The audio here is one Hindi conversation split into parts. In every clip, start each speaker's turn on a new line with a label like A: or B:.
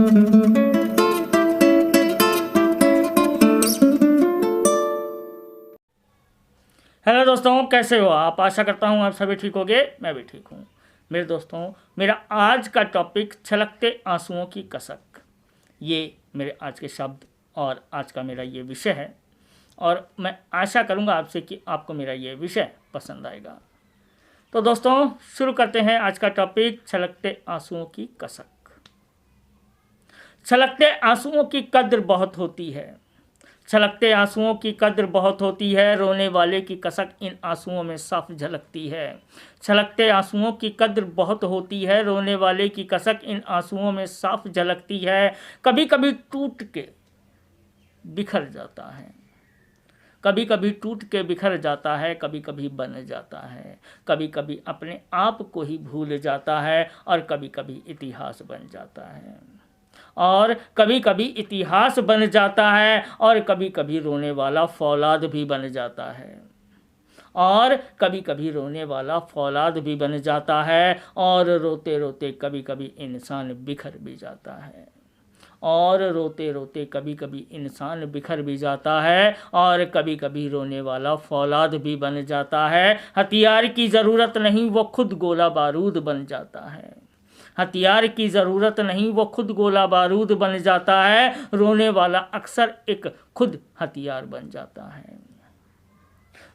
A: हेलो दोस्तों, कैसे हो आप? आशा करता हूँ आप सभी ठीक होंगे। मैं भी ठीक हूँ। मेरे दोस्तों, मेरा आज का टॉपिक छलकते आंसुओं की कसक। ये मेरे आज के शब्द और आज का मेरा ये विषय है, और मैं आशा करूँगा आपसे कि आपको मेरा ये विषय पसंद आएगा। तो दोस्तों, शुरू करते हैं आज का टॉपिक, छलकते आंसुओं की कसक। छलकते आंसुओं की कद्र बहुत होती है, छलकते आंसुओं की कद्र बहुत होती है, रोने वाले की कसक इन आंसुओं में साफ झलकती है। छलकते आंसुओं की कद्र बहुत होती है, रोने वाले की कसक इन आंसुओं में साफ झलकती है। कभी कभी टूट के बिखर जाता है, कभी कभी टूट के बिखर जाता है, कभी कभी बन जाता है, कभी कभी अपने आप को ही भूल जाता है, और कभी कभी इतिहास बन जाता है, और कभी कभी इतिहास बन जाता है, और कभी कभी रोने वाला फौलाद भी बन जाता है, और कभी कभी रोने वाला फौलाद भी बन जाता है, और रोते रोते कभी कभी इंसान बिखर भी जाता है, और रोते रोते कभी कभी इंसान बिखर भी जाता है, और कभी कभी रोने वाला फौलाद भी बन जाता है। हथियार की ज़रूरत नहीं, वो खुद गोला बारूद बन जाता है। हथियार की ज़रूरत नहीं, वो खुद गोला बारूद बन जाता है। रोने वाला अक्सर एक खुद हथियार बन जाता है।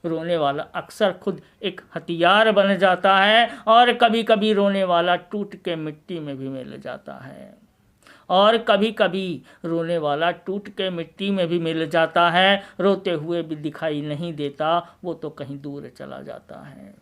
A: रोने वाला अक्सर खुद एक हथियार बन जाता है, और कभी कभी रोने वाला टूट के मिट्टी में भी मिल जाता है, और कभी कभी रोने वाला टूट के मिट्टी में भी मिल जाता है। रोते हुए भी दिखाई नहीं देता, वो तो कहीं दूर चला जाता है।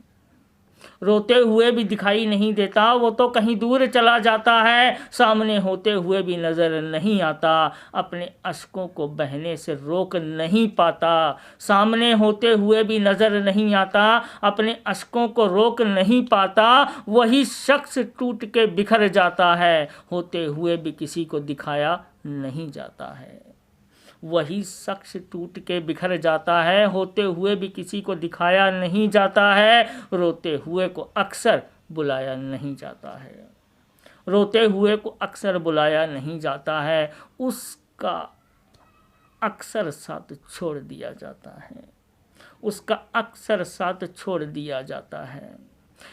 A: रोते हुए भी दिखाई नहीं देता, वो तो कहीं दूर चला जाता है। सामने होते हुए भी नज़र नहीं आता, अपने अश्कों को बहने से रोक नहीं पाता। सामने होते हुए भी नज़र नहीं आता, अपने अश्कों को रोक नहीं पाता। वही शख्स टूट के बिखर जाता है, होते हुए भी किसी को दिखाया नहीं जाता है। वही शख्स टूट के बिखर जाता है, होते हुए भी किसी को दिखाया नहीं जाता है। रोते हुए को अक्सर बुलाया नहीं जाता है, रोते हुए को अक्सर बुलाया नहीं जाता है। उसका अक्सर साथ छोड़ दिया जाता है, उसका अक्सर साथ छोड़ दिया जाता है।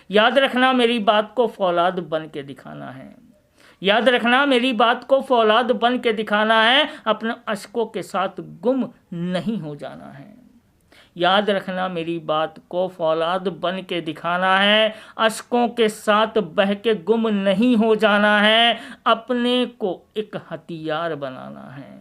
A: याद रखना मेरी बात को फौलाद बन के दिखाना है, याद रखना मेरी बात को फौलाद बन के दिखाना है। अपने अश्कों के साथ गुम नहीं हो जाना है, याद रखना मेरी बात को फौलाद बन के दिखाना है। अश्कों के साथ बह के गुम नहीं हो जाना है, अपने को एक हथियार बनाना है,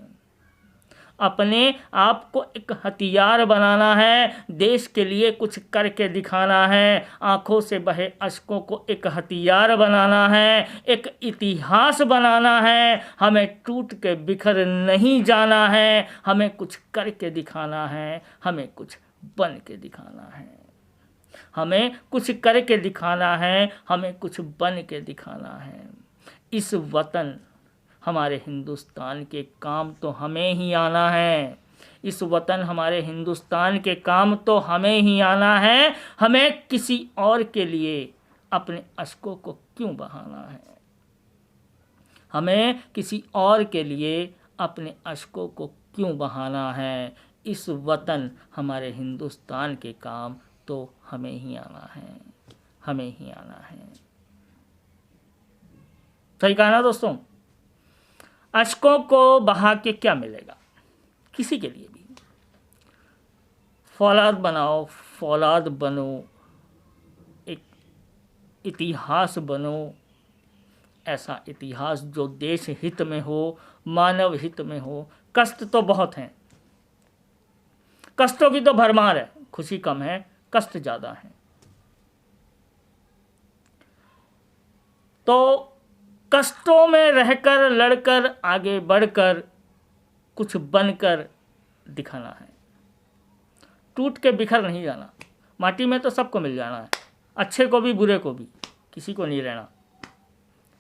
A: अपने आप को एक हथियार बनाना है। देश के लिए कुछ करके दिखाना है, आंखों से बहे अश्कों को एक हथियार बनाना है, एक इतिहास बनाना है। हमें टूट के बिखर नहीं जाना है, हमें कुछ करके दिखाना है, हमें कुछ बन के दिखाना है, हमें कुछ करके दिखाना है, हमें कुछ बन के दिखाना है। इस वतन हमारे हिंदुस्तान के काम तो हमें ही आना है, इस वतन हमारे हिंदुस्तान के काम तो हमें ही आना है। हमें किसी और के लिए अपने अश्कों को क्यों बहाना है, हमें किसी और के लिए अपने अश्कों को क्यों बहाना है। इस वतन हमारे हिंदुस्तान के काम तो हमें ही आना है, हमें ही आना है। सही कहा ना दोस्तों? अश्कों को बहा के क्या मिलेगा किसी के लिए भी? फौलाद बनाओ, फौलाद बनो, एक इतिहास बनो, ऐसा इतिहास जो देश हित में हो, मानव हित में हो। कष्ट तो बहुत हैं, कष्टों की तो भरमार है, खुशी कम है, कष्ट ज़्यादा है। तो कष्टों में रहकर, लड़कर, आगे बढ़कर कुछ बनकर दिखाना है। टूट के बिखर नहीं जाना, माटी में तो सबको मिल जाना है, अच्छे को भी बुरे को भी, किसी को नहीं रहना,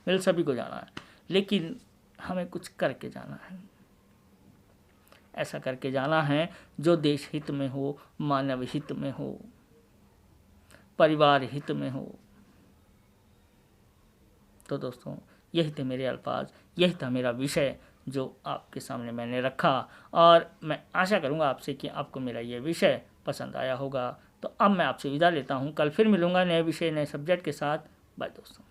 A: मिल सभी को जाना है। लेकिन हमें कुछ करके जाना है, ऐसा करके जाना है जो देश हित में हो, मानव हित में हो, परिवार हित में हो। तो दोस्तों, यही थे मेरे अल्फाज, यही था मेरा विषय जो आपके सामने मैंने रखा। और मैं आशा करूँगा आपसे कि आपको मेरा ये विषय पसंद आया होगा। तो अब मैं आपसे विदा लेता हूँ, कल फिर मिलूँगा नए विषय नए सब्जेक्ट के साथ। बाय दोस्तों।